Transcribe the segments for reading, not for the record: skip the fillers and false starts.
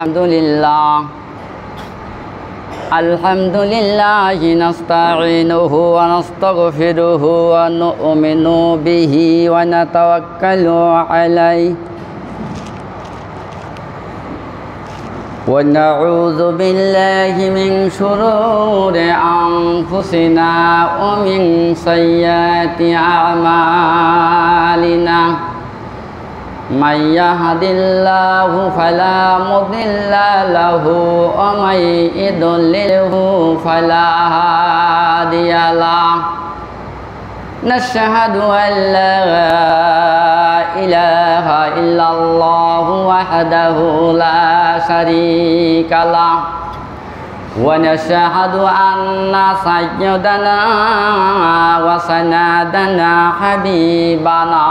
الحمد لله نستعينه ونستغفره ونؤمن به ونتوكل عليه ونعوذ بالله من شرور أنفسنا ومن سيئات أعمالنا من يهد الله فلا مضل له ومن يضلله فلا هادي له نشهد أن لا إله إلا الله وحده لا شريك له ونشهد أن سيدنا وسندنا حبيبنا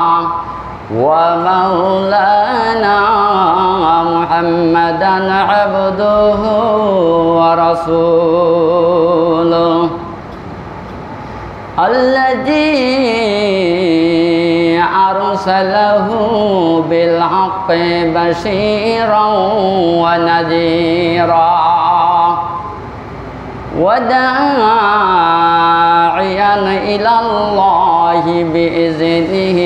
ومولانا محمدا عبده ورسوله الذي أرسله بالحق بشيرا ونذيرا وداعيا إلى الله بإذنه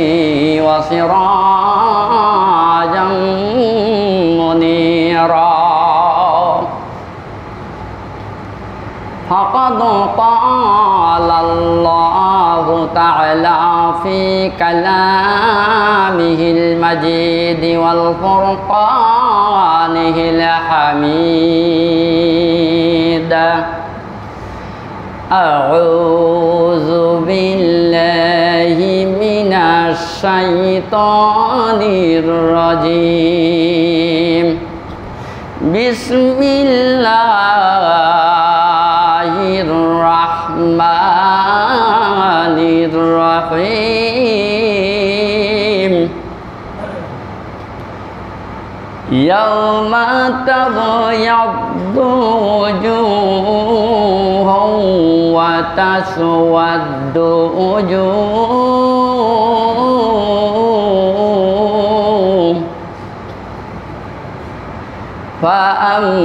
وسراجا منيرا فقد قال الله تعالى في كلامه المجيد والفرقانه الحميد أعوذ بالله من الشيطان الرجيم بسم الله الرحمن الرحيم يوم تبيض وجوه وتسود وجوه فأما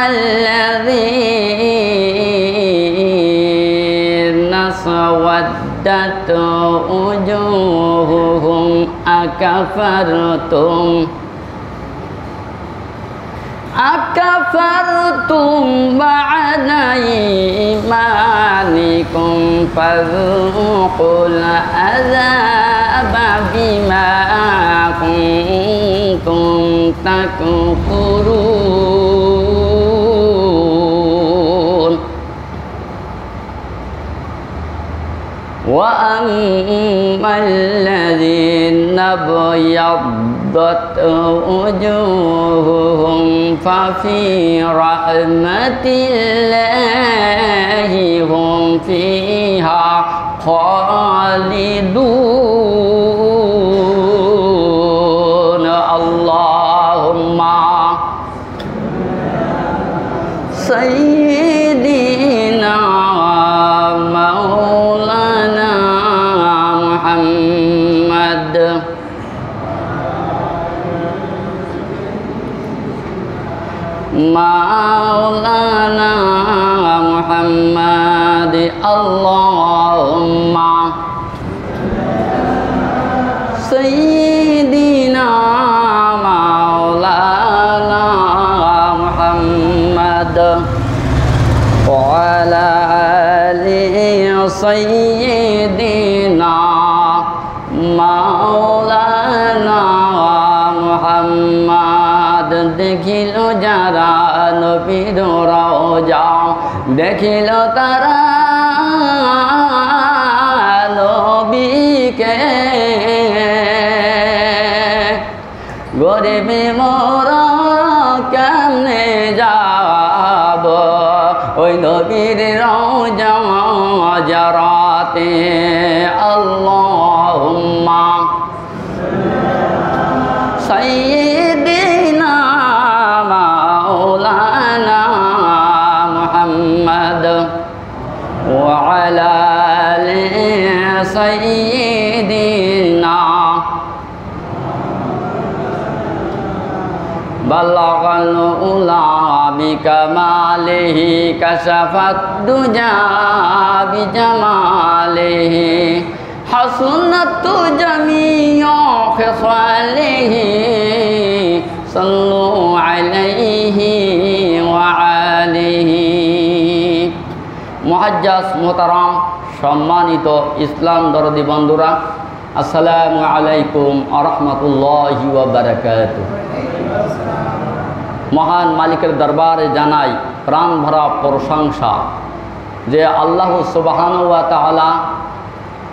الذين اسودت وجوههم أكفرتم بعد إيمانكم فذوقوا العذاب بما كنتم تكفرون وأما الذين ابيضت وجوههم ففي رحمة الله هم فيها خالدون اللهم سيدنا مولانا محمد مولانا محمد اللهم سيدنا مولانا محمد وعلى آل سيدنا مولانا محمد দেখিল যারা নবীর রওজা দেখিল তারা নবীকে গরিবি মোরা কেমনে যাব ওই নবীর রওজা জারাতে আল্লাহুম্মা সাইয়্যিদিনা মাওলানা মুহাম্মদ ওয়া আলা আলি সাইয়্যিদিনা বালাগাল উলা বিকামালিহি কাশাফাত দুজা বিজামালিহি হাসুনাতু জামিউ খিসালিহি সাল্লু আলাইহি ওয়া আলিহি। মুআজ্জাজ মুহতারাম সম্মানিত ইসলাম দরদি বন্ধুরা, আসসালামু আলাইকুম ওয়া রাহমাতুল্লাহি ওয়া বারাকাতুহু। মহান মালিকের দরবারে জানাই প্রাণ ভরা প্রশংসা যে আল্লাহ সুবহানাহু ওয়া তাআলা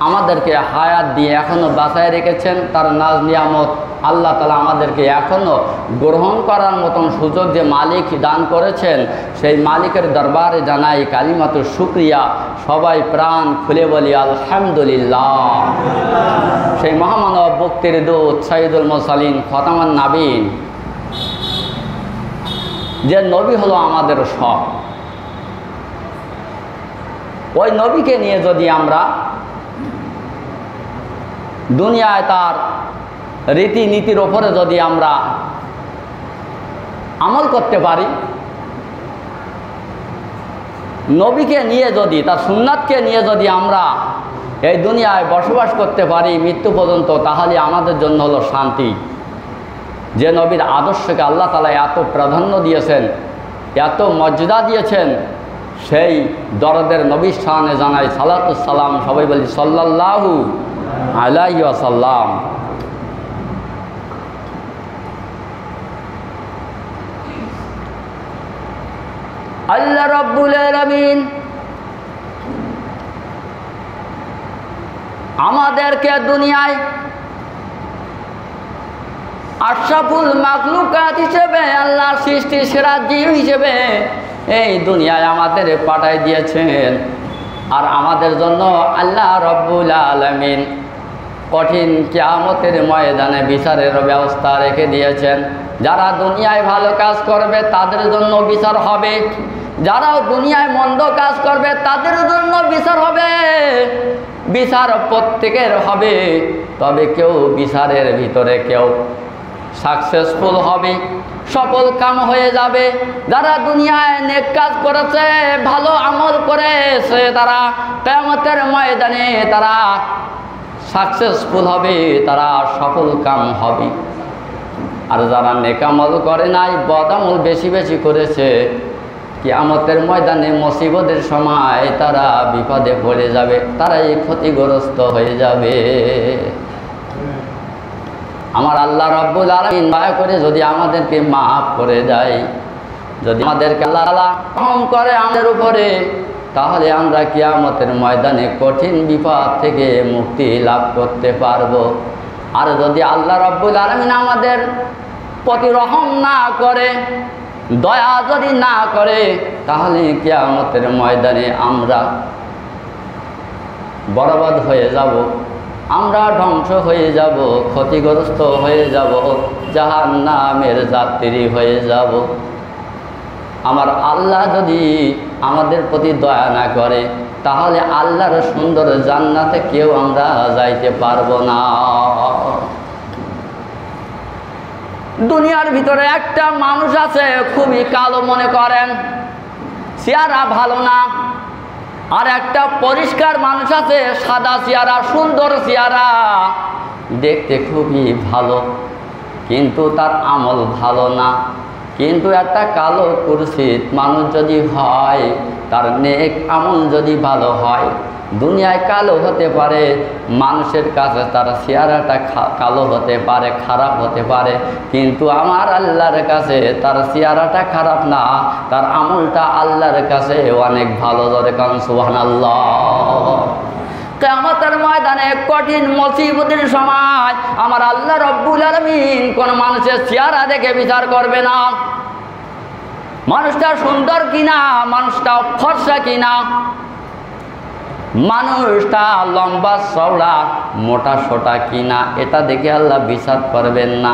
আমাদেরকে হায়াত দিয়ে এখনও বাঁচায় রেখেছেন। তার নাজ নিয়ামত আল্লাহ তাআলা আমাদেরকে এখনও গ্রহণ করার মতন সুযোগ যে মালিক দান করেছেন, সেই মালিকের দরবারে জানাই কালিমাতু শুকরিয়া। সবাই প্রাণ খুলে বলি আলহামদুলিল্লাহ। সেই মহামানব মুক্তির দূত সাইয়্যিদুল মুরসালিন খতামান নাবিয়িন, যে নবী হলো আমাদের সব, ওই নবীকে নিয়ে যদি আমরা দুনিয়ায় তার রীতিনীতির ওপরে যদি আমরা আমল করতে পারি, নবীকে নিয়ে যদি তার সুন্নাতকে নিয়ে যদি আমরা এই দুনিয়ায় বসবাস করতে পারি মৃত্যু পর্যন্ত, তাহলে আমাদের জন্য হলো শান্তি। যে নবীর আদর্শকে আল্লাহ তাআলা এত প্রাধান্য দিয়েছেন, এত মর্যাদা দিয়েছেন, সেই দরদের নবীর শানে জানাই সালাতুস সালাম। সবাই বলি সাল্লাল্লাহু আলাইহি ওয়াসাল্লাম। আল্লাহ রাব্বুল আলামিন আমাদেরকে দুনিয়ায় আশরাফুল মাখলুকাত হিসেবে, আল্লাহর সৃষ্টি সেরা জীব হিসেবে এই দুনিয়ায় আমাদের পাঠাই দিয়েছেন। আর আমাদের জন্য আল্লাহ রাব্বুল আলামিন কঠিন কিয়ামতের ময়দানে বিচারের ব্যবস্থা রেখে দিয়েছেন। যারা দুনিয়ায় ভালো কাজ করবে তাদের জন্য বিচার হবে, যারা দুনিয়ায় মন্দ কাজ করবে তাদের জন্য বিচার হবে। বিচার প্রত্যেকের হবে, তবে কেউ বিচারের ভিতরে কেউ সাকসেসফুল হবে, সফল কাম হয়ে যাবে। যারা দুনিয়ায় নেক কাজ করেছে, ভালো আমল করেছে, তারা কিয়ামতের ময়দানে তারা সাকসেসফুল হবে, তারা সফল কাম হবে। আর যারা নেক আমল করে নাই, বদ আমল বেশি বেশি করেছে, কিয়ামতের ময়দানে মুসিবতের সময় তারা বিপদে পড়ে যাবে, তারাই ক্ষতিগ্রস্ত হয়ে যাবে। আমার আল্লাহ রাব্বুল আলামিন দয়া করে যদি আমাদেরকে মাফ করে দেয়, যদি আমাদেরকে আল্লাহ তাআলা রহম করে আমাদের উপরে, তাহলে আমরা কিয়ামতের ময়দানে কঠিন বিপদ থেকে মুক্তি লাভ করতে পারবো। আর যদি আল্লাহ রাব্বুল আলামিন আমাদের প্রতি রহম না করে, দয়া যদি না করে, তাহলে কিয়ামতের ময়দানে আমরা বরবাদ হয়ে যাব, আমরা ধ্বংস হয়ে যাব, ক্ষতিগ্রস্ত হয়ে যাব, জাহান্নামের যাত্রী হয়ে যাব। আমার আল্লাহ যদি আমাদের প্রতি দয়া না করে, তাহলে আল্লাহর সুন্দর জান্নাতে কেউ আমরা যাইতে পারবো না। দুনিয়ার ভিতরে একটা মানুষ আছে খুবই কালো, মনে করেন চেহারা ভালো না। আর একটা পরিষ্কার মানুষ আছে, সাদা চেহারা, সুন্দর চেহারা, দেখতে খুবই ভালো, কিন্তু তার আমল ভালো না। কিন্তু একটা কালো কুৎসিত মানুষ যদি হয়, তার নেক আমল যদি ভালো হয়, দুনিয়ায় কালো হতে পারে, মানুষের কাছে তার চেহারাটা কালো হতে পারে, খারাপ হতে পারে, কিন্তু আমার আল্লাহর কাছে তার চেহারাটা খারাপ না, তার আমলটা আল্লাহর কাছে অনেক ভালো। জোরে কান সুবহানাল্লাহ। কিয়ামতের ময়দানে কঠিন মুসিবতের সময় আমার আল্লাহ রাব্বুল আলামিন কোন মানুষের চেহারা দেখে বিচার করবে না, মানুষটা সুন্দর কিনা, মানুষটা ফর্সা কিনা, মানুষটা লম্বা চওড়া মোটা সোটা কিনা, এটা দেখে আল্লাহ বিচার করবেন না।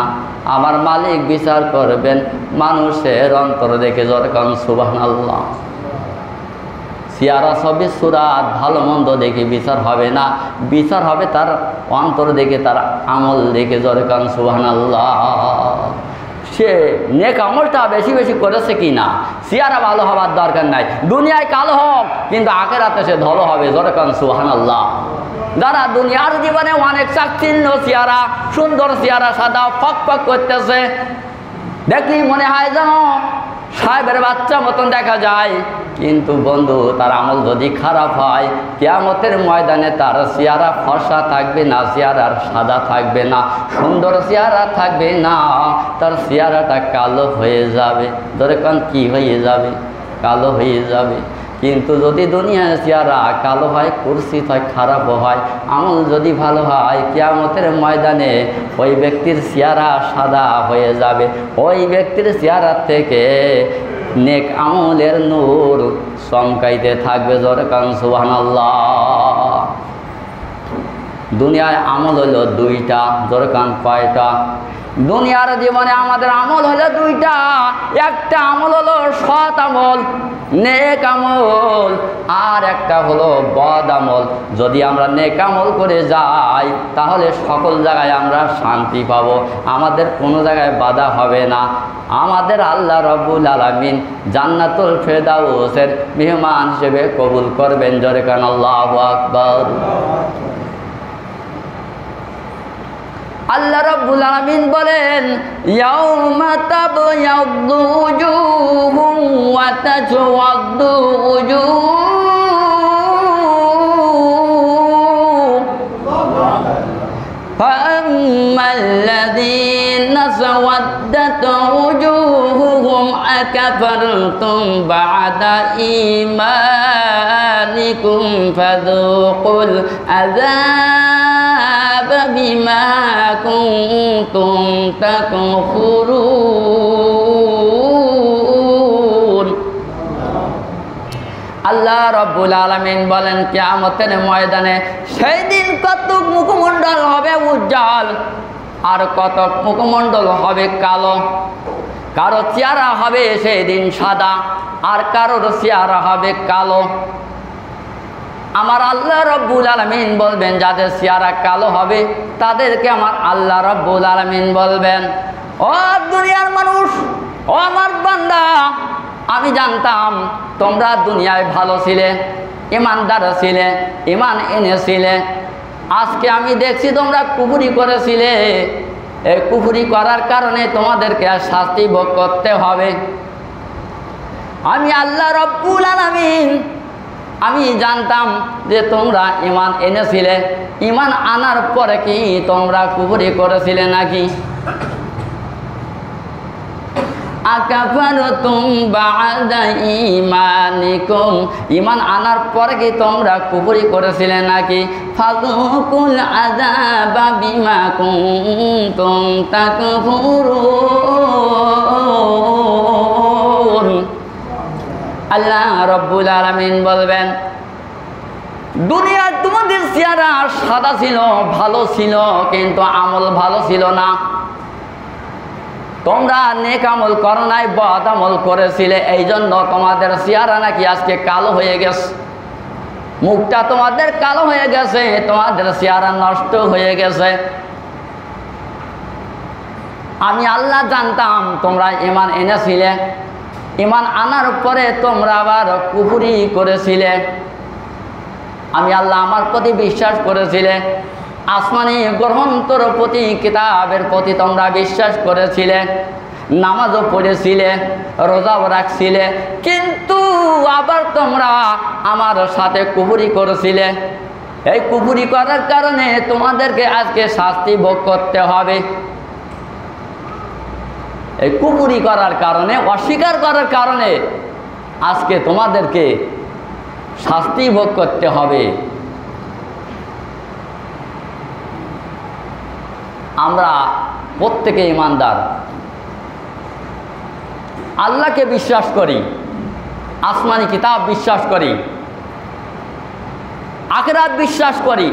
আমার মালিক বিচার করবেন মানুষের অন্তর দেখে। জোরে কান সুবহানাল্লাহ। চেহারা ছবি সুরাত ভালো মন্দ দেখে বিচার হবে না, বিচার হবে তার অন্তর দেখে, তার আমল দেখে। জোরে কান সুবহানাল্লাহ। সে নেক আমলটা বেশি বেশি করেছে কি না। চেহারা ভালো হওয়ার দরকার নাই, দুনিয়ায় কালো হোক কিন্তু আখেরাতে সে ভালো হবে। জোরে কান সুবহানাল্লাহ। যারা দুনিয়ার জীবনে অনেক চাকচিল্য চেহারা, সুন্দর চেহারা, সাদা ফক ফক করতেছে, দেখলি মনে হয় যেন সাহেবের বাচ্চা মতন দেখা যায়, কিন্তু বন্ধু তার আমল যদি খারাপ হয় কিয়ামতের ময়দানে তার চেহারা ফর্সা থাকবে না, চেহারার সাদা থাকবে না, সুন্দর চেহারা থাকবে না, তার চেহারাটা কালো হয়ে যাবে। ধরে কান কি হয়ে যাবে? কালো হয়ে যাবে। কিন্তু যদি দুনিয়ার চেহারা কালো হয়, কুরসিত হয়, খারাপও হয়, আমল যদি ভালো হয় কিয়ামতের ময়দানে ওই ব্যক্তির চেহারা সাদা হয়ে যাবে। ওই ব্যক্তির চেহারা থেকে নেক আমলের নূর চমকাইতে থাকবে। জোরে কান সুবহানাল্লাহ। দুনিয়ায় আমল হলো দুইটা। জোরে কান কয়টা? দুনিয়ার জীবনে আমাদের আমল হলো দুইটা। একটা আমল হলো সৎ আমল, নেক আমল, আর একটা হলো বদ আমল। যদি আমরা নেক আমল করে যাই তাহলে সকল জায়গায় আমরা শান্তি পাব, আমাদের কোনো জায়গায় বাধা হবে না। আমাদের আল্লাহ রব্বুল আলামিন জান্নাতুল ফেরদাউসের মেহমান হিসেবে কবুল করবেন। জোরে কান আল্লাহু আকবার। আল্লাহ রাব্বুল আলামিন বলেন, ইয়াউমা তাবয়াদ্দু উজুহুম ওয়া তাসওয়াদ্দু উজুহ, ফাআম্মাল্লাযীনা সাওয়াদ্দাত উজুহুহুম আকাফারতুম বা'দা ঈমানিকুম ফাযুকুল আযাব বিমা কুনতুম তাকফুরুন। আল্লাহ রাব্বুল আলামিন বলেন, কিয়ামতের ময়দানে সেই দিন কতক মুখমণ্ডল হবে উজ্জ্বল আর কতক মুখমণ্ডল হবে কালো। কারো চেহারা হবে সেই দিন সাদা আর কারোর চেহারা হবে কালো। আমার আল্লাহ রব্বুল আলামিন বলবেন, যাদের চেহারা কালো হবে তাদেরকে আমার আল্লাহ রব্বুল আলামিন বলবেন, ও দুনিয়ার মানুষ, ও আমার বান্দা, আমি জানতাম তোমরা দুনিয়ায় ভালো ছিলে, ইমানদার ছিলে, ইমান এনেছিলে। আজকে আমি দেখছি তোমরা কুফরি করেছিলে। এই কুফরি করার কারণে তোমাদেরকে শাস্তি ভোগ করতে হবে। আমি আল্লাহ রব্বুল আলামিন আমি জানতাম যে তোমরা ঈমান এনেছিলে, ঈমান আনার পরে কি তোমরা কুফরি করেছিলে নাকি? আকাফারতুম বা'দা ঈমানিকুম, ঈমান আনার পরে কি তোমরা কুফরি করেছিলে নাকি? ফাযুকুল আযাবা বিমা কুনতুম তাকফুরুন। আল্লাহ রব্বুল আলামিন বলবেন, দুনিয়ায় তোমাদের চেহারা সাদা ছিল, ভালো ছিল, কিন্তু আমল ভালো ছিল না। তোমরা নেক আমল করো নাই, বদ আমল করেছিলে, এই জন্য তোমাদের চেহারা নাকি আজকে কালো হয়ে গেছে। মুখটা তোমাদের কালো হয়ে গেছে, তোমাদের চেহারা নষ্ট হয়ে গেছে। আমি আল্লাহ জানতাম তোমরা ঈমান এনেছিলে, ঈমান আনার পরে তোমরা আবার কুফরি করেছিলে। আমি আল্লাহ আমার প্রতি বিশ্বাস করেছিলে, আসমানি গ্রন্থর প্রতি, কিতাবের প্রতি তোমরা বিশ্বাস করেছিলে, নামাজও পড়েছিলে, রোজাও রাখছিলে, কিন্তু আবার তোমরা আমার সাথে কুফরি করেছিলে। এই কুফরি করার কারণে তোমাদেরকে আজকে শাস্তি ভোগ করতে হবে। এই কুফরি করার কারণে, অস্বীকার করার কারণে আজকে তোমাদেরকে শাস্তি ভোগ করতে হবে। আমরা প্রত্যেকে ঈমানদার, আল্লাহকে বিশ্বাস করি, আসমানি কিতাব বিশ্বাস করি, আখিরাত বিশ্বাস করি,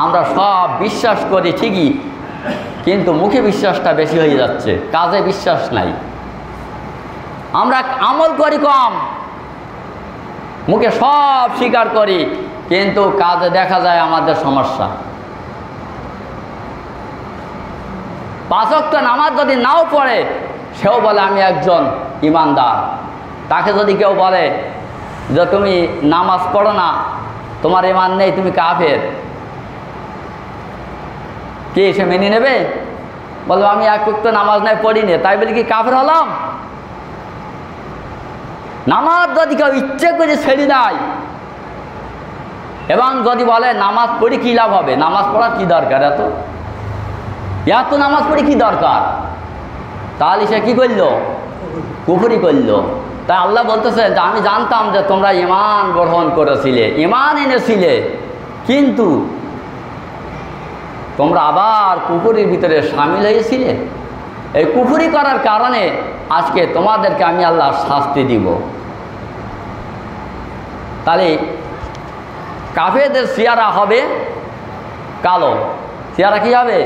আমরা সব বিশ্বাস করি ঠিকই, কিন্তু মুখে বিশ্বাসটা বেশি হয়ে যাচ্ছে, কাজে বিশ্বাস নাই। আমরা আমল করি কম, মুখে সব স্বীকার করি, কিন্তু কাজে দেখা যায় আমাদের সমস্যা। 5 ওয়াক্ত নামাজ যদি নাও পড়ে সেও বলে আমি একজন ইমানদার। তাকে যদি কেউ বলে যে তুমি নামাজ পড়ো না, তোমার ইমান নেই, তুমি কাফের, কি সে মেনে নেবে? বলবো আমি এক ওয়াক্ত নামাজ নাই পড়িনি, তাই বলি কি কাফের হলাম? নামাজ যদি কেউ ইচ্ছে করে ছেড়ে দেয় এবং যদি বলে নামাজ পড়ি কী লাভ হবে, নামাজ পড়ার কী দরকার, এত নামাজ পড়ি কী দরকার, তাহলে সে কী করলো? কুফরি করলো। তাই আল্লাহ বলতেছেন যে আমি জানতাম যে তোমরা ঈমান গ্রহণ করেছিলে, ঈমান এনেছিলে, কিন্তু তোমরা আবার কুফরির ভিতরে শামিল হয়েছিলে। এই কুফরি করার কারণে আজকে তোমাদেরকে আমি আল্লাহ শাস্তি দিব। তাহলে কাফেরদের চেহারা হবে কালো। চেহারা কি হবে?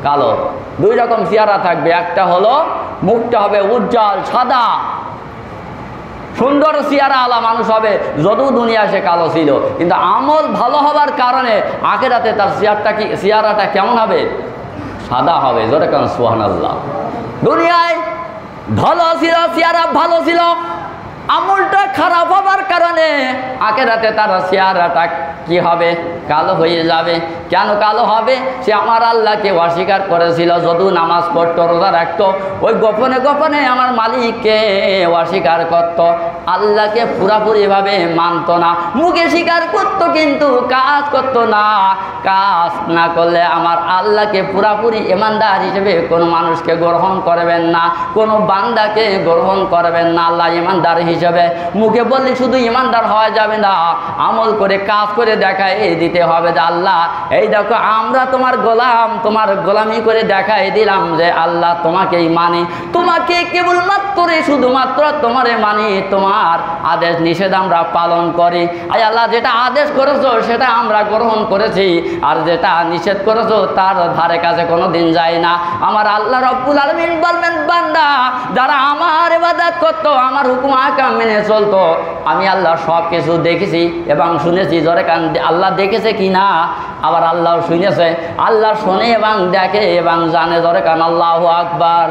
কালো। দুই রকম চেহারা থাকবে, একটা হলো মুখটা হবে উজ্জ্বল সাদা সুন্দর চেহারা আলা মানুষ হবে, যদিও দুনিয়া সে কালো ছিল, কিন্তু আমল ভালো হবার কারণে আখিরাতে তার চেহারাটা কেমন হবে? সাদা হবে। জোরে কারণ সুবহানাল্লাহ। দুনিয়ায় ভালো ছিল, চেহারা ভালো ছিল, আমলটা খারাপ হবার কারণে আখিরাতে তার চেহারাটা কি হবে? কালো হয়ে যাবে। কেন কালো হবে? সে আমার আল্লাহকে অস্বীকার করেছিল, যদিও নামাজ পড়তো, রোজা রাখতো, ওই গোপনে গোপনে আমার মালিককে অস্বীকার করত, আল্লাহকে পুরাপুরিভাবে মানত না। মুখে স্বীকার করতো কিন্তু কাজ করতো না। কাজ না করলে আমার আল্লাহকে পুরাপুরি ইমানদার হিসেবে কোনো মানুষকে গ্রহণ করবেন না, কোনো বান্দাকে গ্রহণ করবেন না আল্লাহ ইমানদার হিসেবে। মুখে বললে শুধু ইমানদার হওয়া যাবে না, আমল করে কাজ করে দেখাই দিতে হবে যে আল্লাহ এই দেখো আমরা তোমার গোলাম, তোমার গোলামি করে দেখাই দিলাম যে আল্লাহ তোমাকেই মানি, তোমাকে কেবলমাত্র শুধুমাত্র তোমারে মানি, তোমার আদেশ নিষেধ আমরা পালন করি। আয় আল্লাহ যেটা আদেশ করেছো সেটা আমরা গ্রহণ করেছি, আর যেটা নিষেধ করেছো তার ধারে কাছে কোনো দিন যায় না। আমার আল্লাহ রব্বুল আলামিন বলবেন বান্দা যারা আমার ইবাদত করতো, আমার হুকুম আহকাম মেনে চলতো, আমি আল্লাহ সব কিছু দেখেছি এবং শুনেছি। জোরে কান আল্লাহ দেখেছে কি না? আবার আল্লাহ শুনেছে। আল্লাহ শোনে এবং দেখে এবং জানে। জোরে কান আল্লাহু আকবার।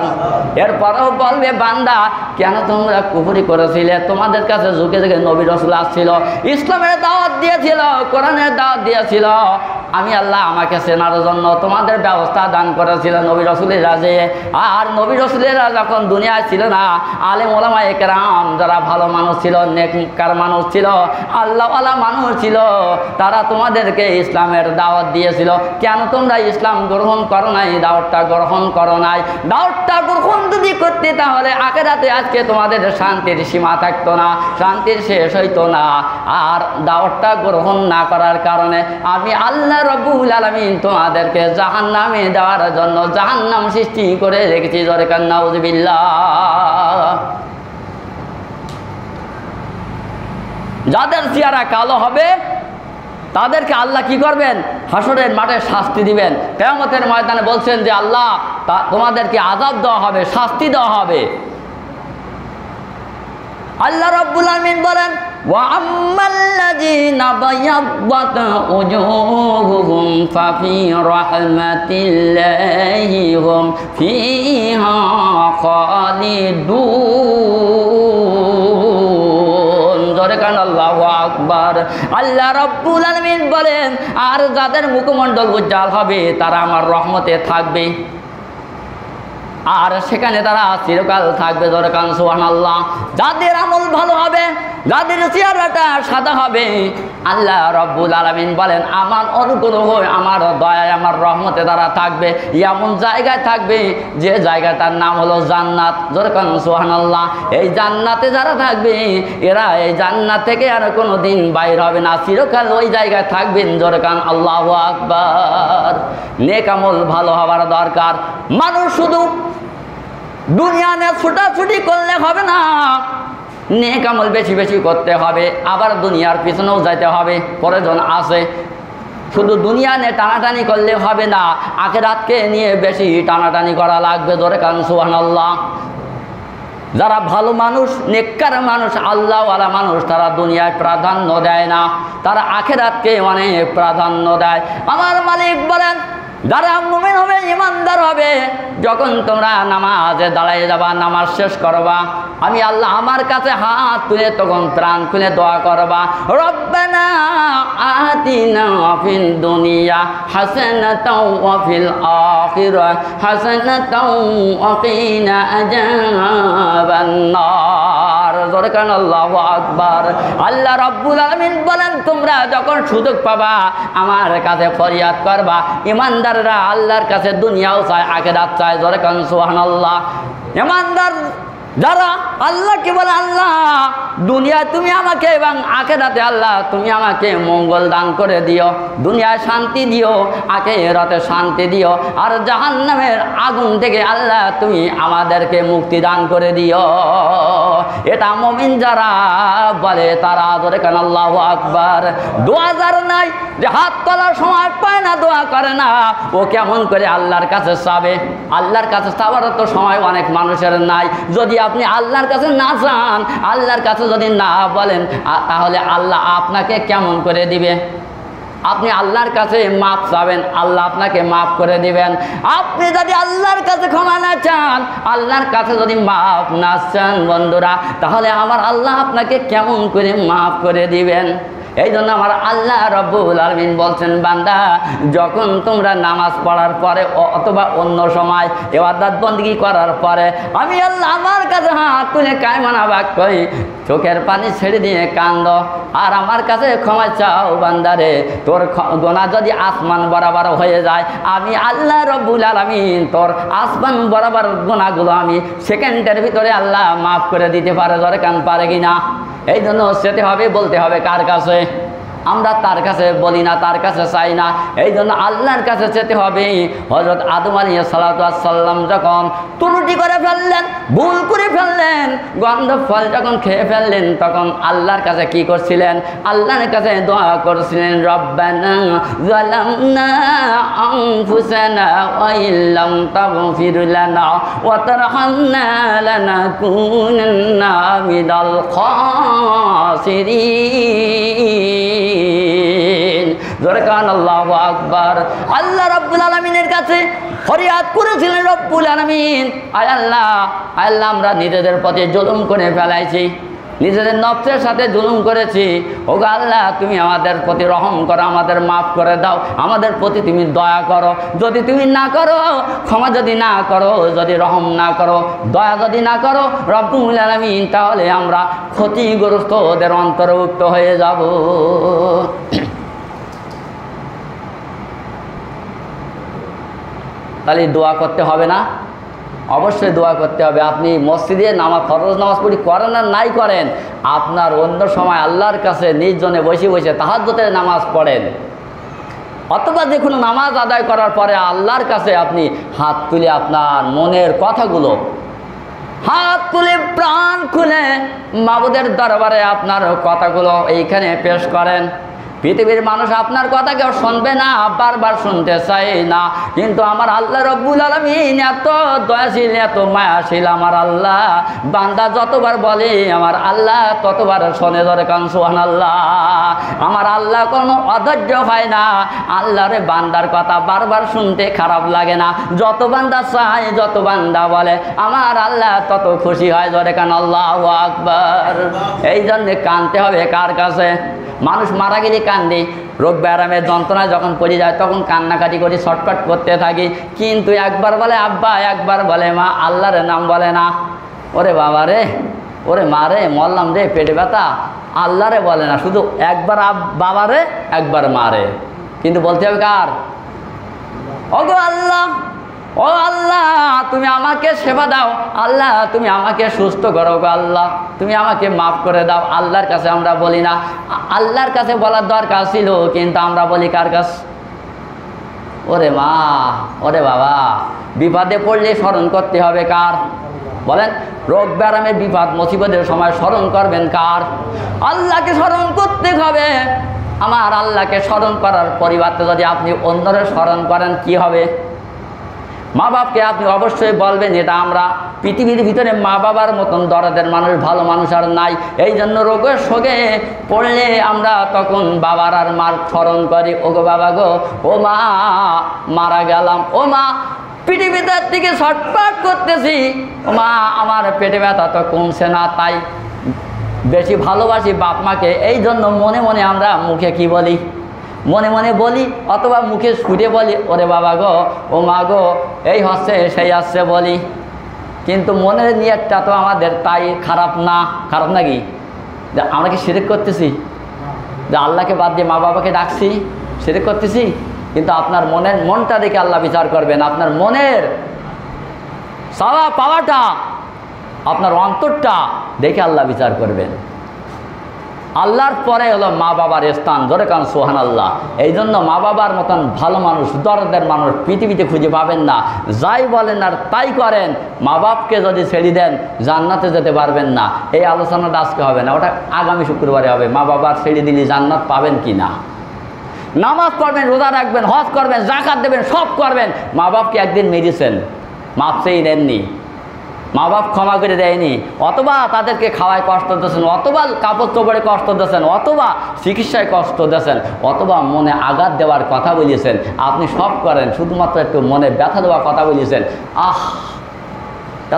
এরপরেও বলবে বান্দা কেন তোমরা কুফরি করেছিলে? তোমাদের কাছে যুগে যুগে নবী রাসূল আসছিল, ইসলামের দাওয়াত দিয়েছিল, কোরআনের দাওয়াত দিয়েছিল। আমি আল্লাহ আমাকে চেনার জন্য তোমাদের ব্যবস্থা দান করেছিল নবী রাসূলেরা যে। আর নবী রাসূলেরা যখন দুনিয়ায় ছিল না, আলেম ওলামায়ে কেরাম যারা ভালো মানুষ ছিল, নেককার মানুষ ছিল, আল্লাহওয়ালা মানুষ ছিল, তারা তোমাদেরকে ইসলামের দাওয়াত দিয়েছিল। কেন তোমরা ইসলাম গ্রহণ করো নাই? দাওয়াতটা গ্রহণ করো নাই। দাওয়াতটা গ্রহণ যদি করতে তাহলে আখিরাতে আজকে তোমাদের শান্তির সীমা থাকতো না, শান্তির শেষ হইতো না। আর দাওয়াতটা গ্রহণ না করার কারণে আমি আল্লাহ রব্বুল আলামিন তোমাদেরকে জাহান্নামে দেওয়ার জন্য জাহান্নাম সৃষ্টি করে রেখেছি। জোরে কান নাউযুবিল্লাহ। যাদের চেহারা কালো হবে তাদেরকে আল্লাহ কি করবেন? হাসরের মাঠে শাস্তি দিবেন। কিয়ামতের ময়দানে বলছেন যে আল্লাহ তোমাদেরকে আযাব দেওয়া হবে, শাস্তি দেওয়া হবে। আল্লাহ রাব্বুল আলামিন বলেন ওয়া আম্মাল্লাযীনা বায়াদ্দাত উজুহুহুম ফাফি রাহমাতিল্লাহি হুম ফিহা খালিদুন। জোরে কান আল্লাহু আকবার। আল্লাহ রাব্বুল আলামিন বলেন আর যাদের মুখমণ্ডল উজ্জ্বল হবে তারা আমার রহমতে থাকবে, আর সেখানে তারা চিরকাল থাকবে। জোরে কান সুবহানাল্লাহ। যাদের আমল ভালো হবে, যাদের চেহারাটা সাদা হবে, আল্লাহ রব্বুল আলামিন বলেন আমার অনুগ্রহ, আমার দয়ায়, আমার রহমতে তারা থাকবে। এমন জায়গায় থাকবে যে জায়গাটার নাম হলো জান্নাত। জোরে কান সুবহানাল্লাহ। এই জান্নাতে যারা থাকবে এরা এই জান্নাত থেকে আর কোনো দিন বাইর হবে না, চিরকাল ওই জায়গায় থাকবেন। জোরে কান আল্লাহু আকবার। নেক আমল ভালো হবার দরকার। মানুষ শুধু দুনিয়া নিয়ে ছুটাছুটি করলে হবে না, নেক আমল বেশি বেশি করতে হবে, আবার দুনিয়ার পিছনেও যাইতে হবে, প্রয়োজন আছে। শুধু দুনিয়া নিয়ে টানাটানি করলে হবে না, আখিরাতকে নিয়ে বেশি টানাটানি করা লাগবে। জোরে কান সুবহানাল্লাহ। যারা ভালো মানুষ, নেককার মানুষ, আল্লাহওয়ালা মানুষ, তারা দুনিয়ায় প্রাধান্য দেয় না, তারা আখিরাতকে অনেক প্রাধান্য দেয়। আমার মালিক বলেন যারা মুমিন হবে, ইমানদার হবে, যখন তোমরা নামাজে দাঁড়িয়ে যাবা, নামাজ শেষ করবা, আমি আল্লাহ আমার কাছে হাত তুলে তখন প্রাণ খুলে দোয়া করবা, রব্বানা আতিনা ফিদ দুনিয়া হাসানাতাও ওয়া ফিল আখিরাতি হাসানাতাও ওয়া কিনা আযাবান নার। জোরে কান আল্লাহু আকবার। আল্লাহ রাব্বুল আলামিন বলেন, তোমরা যখন সুযোগ পাবা আমার কাছে ফরিয়াদ করবা। ইমানদাররা আল্লাহর কাছে দুনিয়াও চায়, আখিরাত চায়। জোরে কান সুবহানাল্লাহ। ইমানদার যারা আল্লাহকে বলে, আল্লাহ দুনিয়ায় তুমি আমাকে এবং আখিরাতে আল্লাহ তুমি আমাকে মঙ্গল দান করে দিও, দুনিয়ায় শান্তি দিও, আখিরাতে শান্তি দিও, আর জাহান্নামের আগুন থেকে আল্লাহ তুমি আমাদেরকে মুক্তি দান করে দিও। এটা মুমিন যারা বলে তারা। জোরে কান আল্লাহু আকবার। দোয়া যার নাই, যে হাত তোলার সময় পায় না, দোয়া করে না, ও কেমন করে আল্লাহর কাছে চাবে? আল্লাহর কাছে চাওয়ার তো সময় অনেক মানুষের নাই। যদি আপনি আল্লাহর কাছে না চান, আল্লাহর কাছে যদি না বলেন, তাহলে আল্লাহ আপনাকে কেমন করে দিবে? আপনি আল্লাহর কাছে মাফ চাবেন, আল্লাহ আপনাকে মাফ করে দিবেন। আপনি যদি আল্লাহর কাছে ক্ষমা না চান, আল্লাহর কাছে যদি মাফ না চান বন্ধুরা, তাহলে আমার আল্লাহ আপনাকে কেমন করে মাফ করে দিবেন? এই জন্য আমার আল্লাহ রাব্বুল আলামিন বলছেন, বান্দা যখন তোমরা নামাজ পড়ার পরে অথবা অন্য সময় ইবাদত বندگی করার পরে আমি আল্লাহ আমার কাছে হাত তুলে কায়মানা বাক করি, চোখের পানি ছেড়ে দিয়ে কান্দো আর আমার কাছে ক্ষমা চাও। বান্দারে তোর গুনাহ যদি আসমান বরাবর হয়ে যায়, আমি আল্লাহ রাব্বুল আলামিন তোর আসমান বরাবর গুনাহগুলো আমি সেকেন্ডের ভিতরে আল্লাহ মাফ করে দিতে পারে। জোরে কান পারে কিনা? এই জন্য যেতে হবে, বলতে হবে কার কাছে? আমরা তার কাছে বলি না, তার কাছে চাই না। এই জন্য আল্লাহর কাছে যেতে হবে। হযরত আদম আলাইহিস সালাতু ওয়াস সালাম যখন ত্রুটি করে ফেললেন, ভুল করে ফেললেন, গন্ধ ফল যখন খেয়ে ফেললেন, তখন আল্লাহর কাছে কি করছিলেন? আল্লাহর কাছে দোয়া করছিলেন, রব্বানা যালামনা আনফুসানা ওয়া ইল্লাম তাগফির লানা ওয়া তারহামনা লানাকুনান্না মিনাল খাসিরিন। জোরে কান আল্লাহু আকবার। আল্লাহ রাব্বুল আলামিনের কাছে ফরিয়াদ করেছিলেন রব্বুল আলামিন, আয় আল্লাহ, আয় আল্লাহ, আমরা নিজেদের প্রতি জুলুম করে ফেলাইছি, নিজেদের নফসের সাথে জুলুম করেছি। ওগো আল্লাহ, তুমি আমাদের প্রতি রহম করো, আমাদের মাফ করে দাও, আমাদের প্রতি তুমি দয়া করো। যদি তুমি না করো, ক্ষমা যদি না করো, যদি রহম না করো, দয়া যদি না করো রব্বুল আলামিন, তাহলে আমরা ক্ষতিগ্রস্ত ওদের অন্তর্ভুক্ত হয়ে যাব। তাহলে দোয়া করতে হবে না? অবশ্যই দোয়া করতে হবে। আপনি মসজিদে নামাজ, ফরজ নামাজ পড়ি করেন আর নাই করেন, আপনার অন্য সময় আল্লাহর কাছে নির্জনে বসে বসে তাহাজ্জুদের নামাজ পড়েন, অথবা যে কোনো নামাজ আদায় করার পরে আল্লাহর কাছে আপনি হাত তুলে আপনার মনের কথাগুলো হাত তুলে প্রাণ খুলে মাবুদের দরবারে আপনার কথাগুলো এইখানে পেশ করেন। পৃথিবীর মানুষ আপনার কথা কেউ শুনবে না, বারবার শুনতে চাই না, কিন্তু আমার আল্লাহ রব্বুল আলামিন এত দয়াশীল, এত মায়াশীল। আমার আল্লাহ বান্দা যতবার বলে আমার আল্লাহ ততবার শোনে। ধরে কান সুবহানাল্লাহ। আমার আল্লাহ কোনো অধৈর্য হয় না। আল্লাহরে বান্দার কথা বারবার শুনতে খারাপ লাগে না। যত বান্দা চায়, যত বান্দা বলে, আমার আল্লাহ তত খুশি হয়। ধরে কান আল্লাহু আকবার। এই জন্যে কানতে হবে কার কাছে? মানুষ মারা গেলে কান্দি, রোগ ব্যায়ামের যন্ত্রণায় যখন পড়ে যায় তখন কান্নাকাটি করি, ছটফট করতে থাকি, কিন্তু একবার বলে আব্বা, একবার বলে মা, আল্লাহর নাম বলে না। ওরে বাবা রে, ওরে মা রে, মরলাম রে, পেটে ব্যথা, আল্লাহরে বলে না, শুধু একবার বাবা রে, একবার মা রে, কিন্তু বলতে হবে কার? ওগো আল্লাহ, ও আল্লাহ, তুমি আমাকে সেবা দাও, আল্লাহ তুমি আমাকে সুস্থ করো, গো আল্লাহ তুমি আমাকে মাফ করে দাও। আল্লাহর কাছে আমরা বলি না। আল্লাহর কাছে বলার দরকার ছিল, কিন্তু আমরা বলি কার কাছে? ওরে মা, ওরে বাবা, বিপদে পড়লে স্মরণ করতে হবে কার? বলেন, রোগ ব্যায়ামের বিপদ মুসিবতের সময় স্মরণ করবেন কার? আল্লাহকে স্মরণ করতে হবে। আমার আল্লাহকে স্মরণ করার পরিবর্তে যদি আপনি অন্যরে স্মরণ করেন কি হবে? মা বাপকে আপনি অবশ্যই বলবেন, এটা আমরা পৃথিবীর ভিতরে মা বাবার মতন দরদের মানুষ, ভালো মানুষ আর নাই। এই জন্য রোগের শোকে পড়লে আমরা তখন বাবার আর মার স্মরণ করি, ও গো বাবা গো, ও মা মারা গেলাম, ও মা পিঠে ব্যথার থেকে ছটফট করতেছি, ও মা আমার পেটে ব্যথা তো কমছে না, তাই বেশি ভালোবাসি বাপ মাকে। এই জন্য মনে মনে আমরা মুখে কি বলি, মনে মনে বলি অথবা মুখে ছুটে বলি, ওরে বাবা গো, ও মা গো, এই হচ্ছে সেই আসছে বলি। কিন্তু মনের নিয়তটা তো আমাদের তাই খারাপ না, খারাপ নাকি? যে আমরা কি শিরক করতেছি, যে আল্লাহকে বাদ দিয়ে মা বাবাকে ডাকছি, শিরক করতেছি? কিন্তু আপনার মনটা দেখে আল্লাহ বিচার করবেন, আপনার মনের চাওয়া পাওয়াটা, আপনার অন্তরটা দেখে আল্লাহ বিচার করবেন। আল্লাহর পরে হলো মা বাবার স্থান, ধরে কারণ সোহান আল্লাহ। এই জন্য মা বাবার মতন ভালো মানুষ, দরদের মানুষ পৃথিবীতে খুঁজে পাবেন না। যাই বলেন আর তাই করেন, মা বাপকে যদি ছেড়ে দেন জান্নাতে যেতে পারবেন না। এই আলোচনাটা আজকে হবে না, ওটা আগামী শুক্রবারে হবে। মা বাবার ছেড়ে দিলে জান্নাত পাবেন কি না। নামাজ পড়বেন, রোজা রাখবেন, হজ করবেন, জাকাত দেবেন, সব করবেন, মা বাপকে একদিন মেরেছেন, মাপ চেয়ে নেননি, মা বাপ ক্ষমা করে দেয়নি, অথবা তাদেরকে খাওয়ায় কষ্ট দিয়েছেন, অথবা কাপড় চোপড়ে কষ্ট দিয়েছেন, অথবা চিকিৎসায় কষ্ট দিয়েছেন, অথবা মনে আঘাত দেওয়ার কথা বলেছেন, আপনি সব করেন, শুধুমাত্র একটু মনে ব্যথা দেওয়ার কথা বলেছেন।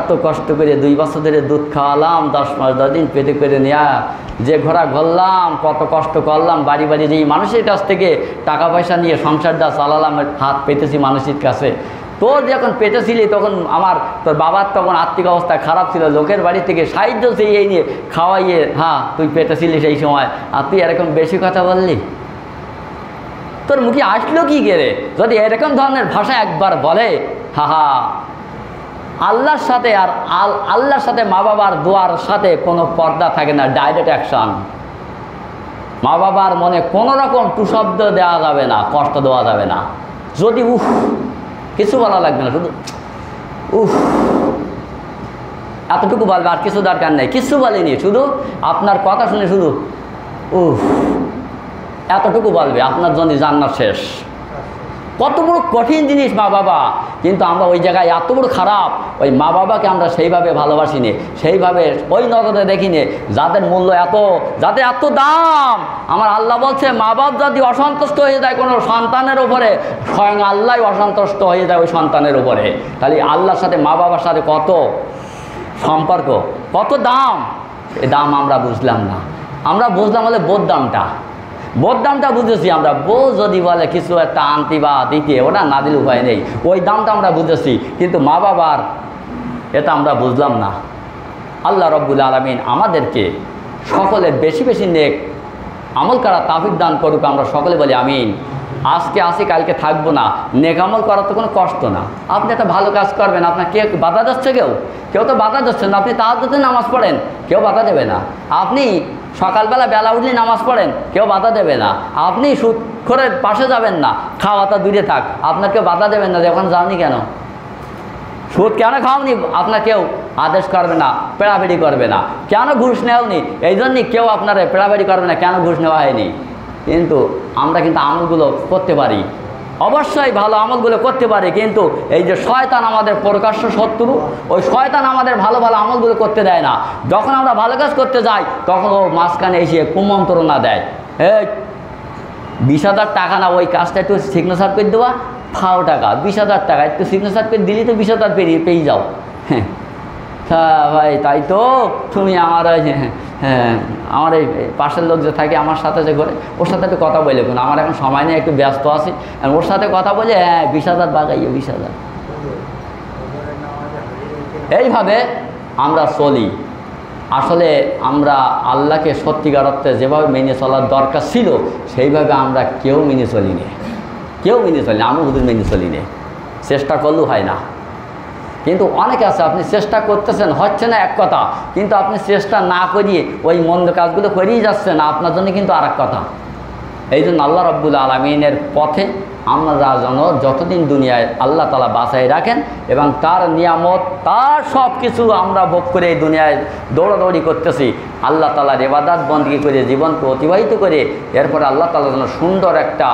এত কষ্ট করে 2 বছর ধরে দুধ খাওয়ালাম, 10 মাস 10 দিন পেটে করে নেওয়া, যে ঘোরা ঘুরলাম, কত কষ্ট করলাম, বাড়ি বাড়ি যেই মানুষের কাছ থেকে টাকা পয়সা নিয়ে সংসারটা চালালাম, হাত পেতেছি মানুষের কাছে। তোর যখন পেটে ছিলি তখন তোর বাবার তখন আর্থিক অবস্থা খারাপ ছিল, লোকের বাড়ি থেকে সাহায্য সেই এই নিয়ে খাওয়াইয়ে, হ্যাঁ তুই পেটে ছিলি সেই সময়, আর তুই এরকম বেশি কথা বললি, তোর মুখে আসলো কি গেরে? যদি এরকম ধরনের ভাষা একবার বলে, আল্লাহর সাথে আর আল্লাহর সাথে মা বাবার দোয়ার সাথে কোনো পর্দা থাকে না, ডাইরেক্ট অ্যাকশন। মা বাবার মনে কোনো রকম টুশব্দ দেওয়া যাবে না, কষ্ট দেওয়া যাবে না। যদি কিছু বলা লাগবে না, শুধু এতটুকু বলবে, আর কিছু দরকার নেই, কিছু বলেনি, শুধু আপনার কথা শুনে শুধু এতটুকু বলবে, আপনার জন্য জান্নাত শেষ। কত বড় কঠিন জিনিস মা বাবা, কিন্তু আমরা ওই জায়গায় এত বড় খারাপ, ওই মা বাবাকে আমরা সেইভাবে ভালোবাসি নে, সেইভাবে ওই নজরে দেখি নে, যাদের মূল্য এত, যাদের এত দাম। আমার আল্লাহ বলছে, মা বাপ যদি অসন্তুষ্ট হয়ে যায় কোনো সন্তানের উপরে, স্বয়ং আল্লাহ অসন্তুষ্ট হয়ে যায় ওই সন্তানের উপরে। তাহলে আল্লাহর সাথে মা বাবার সাথে কত সম্পর্ক, কত দাম, এই দাম আমরা বুঝলাম না। আমরা বুঝলাম হলে বোধ দামটা বুঝেছি আমরা। বউ যদি বলে কিছু একটা আনতি বা দিতে, ওটা না দিলে উপায় নেই, ওই দামটা আমরা বুঝেছি, কিন্তু মা বাবার এটা আমরা বুঝলাম না। আল্লাহ রব্বুল আলামিন আমাদেরকে সকলে বেশি বেশি নেক আমল করা তাওফিক দান করুক। আমরা সকলে বলি আমিন। আজকে আসি কালকে থাকবো না, নেক আমল করার তো কোনো কষ্ট না। আপনি একটা ভালো কাজ করবেন, আপনার কে বাধা যাচ্ছে? কেউ তো বাধা যাচ্ছে না। আপনি তাহাজ্জুদে নামাজ পড়েন, কেউ বাধা দেবে না। আপনি সকালবেলা বেলা উঠলে নামাজ পড়েন, কেউ বাধা দেবে না। আপনি সুদখোরের পাশে যাবেন না, খাওয়াটা দূরে থাক, আপনার কেউ বাধা দেবেন না। যখন যাওনি কেন, সুদ কেন খাওনি, আপনার কেউ আদেশ করবে না, পেড়াপেড়ি করবে না। কেন ঘুষ নেওনি, এই জন্যই কেউ আপনার পেড়াপেড়ি করবে না, কেন ঘুষ নেওয়া হয়নি। কিন্তু আমরা কিন্তু আমলগুলো করতে পারি, অবশ্যই ভালো আমলগুলো করতে পারি, কিন্তু এই যে শয়তান আমাদের প্রকাশ্য শত্রু, ওই শয়তান আমাদের ভালো ভালো আমলগুলো করতে দেয় না। যখন আমরা ভালো কাজ করতে যাই তখন ও মাঝখানে এসে কুমন্ত্রণা দেয়, 20,000 টাকা না, ওই কাজটা একটু সিগনেচার করে দেওয়া, ফাও টাকা 20,000 টাকা, একটু সিগনেচার করে দিলি তো 20,000 পেয়ে যাও। হ্যাঁ ভাই, তাই তো তুমি আমার আমার এই পাশের লোক যে থাকে আমার সাথে যে ঘরে, ওর সাথে একটু কথা বলে, কোনো আমার এখন সময় নেই, একটু ব্যস্ত আছি, ওর সাথে কথা বলে 20,000 বাগাইয়ে 20,000। এইভাবে আমরা চলি। আসলে আমরা আল্লাহকে সত্যিকার অর্থে যেভাবে মেনে চলার দরকার ছিল সেইভাবে আমরা কেউ মেনে চলিনি, আমি হুজুর মেনে চলিনি। চেষ্টা করলেও হয় না। কিন্তু অনেকে আছে, আপনি চেষ্টা করতেছেন, হচ্ছে না এক কথা, কিন্তু আপনি চেষ্টা না করিয়ে ওই মন্দ কাজগুলো করেই যাচ্ছেন, আপনার জন্য কিন্তু আর এক কথা। এই জন্য আল্লাহ রব্বুল আলমিনের পথে আমরা যেন যতদিন দুনিয়ায় আল্লাহ তাআলা বাঁচাই রাখেন এবং তার নিয়ামত, তার সব কিছু আমরা ভোগ করে এই দুনিয়ায় দৌড়াদৌড়ি করতেছি, আল্লাহ তাআলার ইবাদত বন্দেগী করে জীবনকে অতিবাহিত করে এরপরে আল্লাহ তাআলা যেন সুন্দর একটা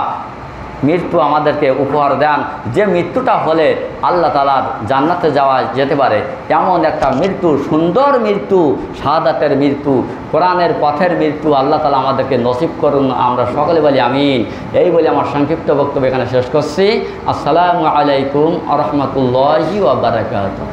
মৃত্যু আমাদেরকে উপহার দেন, যে মৃত্যুটা হলে আল্লাহ তাআলার জান্নাতে যাওয়া যেতে পারে এমন একটা মৃত্যু, সুন্দর মৃত্যু, শাহাদাতের মৃত্যু, কোরআনের পথের মৃত্যু আল্লাহ তাআলা আমাদেরকে নসিব করুন। আমরা সকলে বলি আমিন। এই বলে আমার সংক্ষিপ্ত বক্তব্য এখানে শেষ করছি। আসসালামু আলাইকুম ওয়া রাহমাতুল্লাহি ওয়া বারাকাতুহু।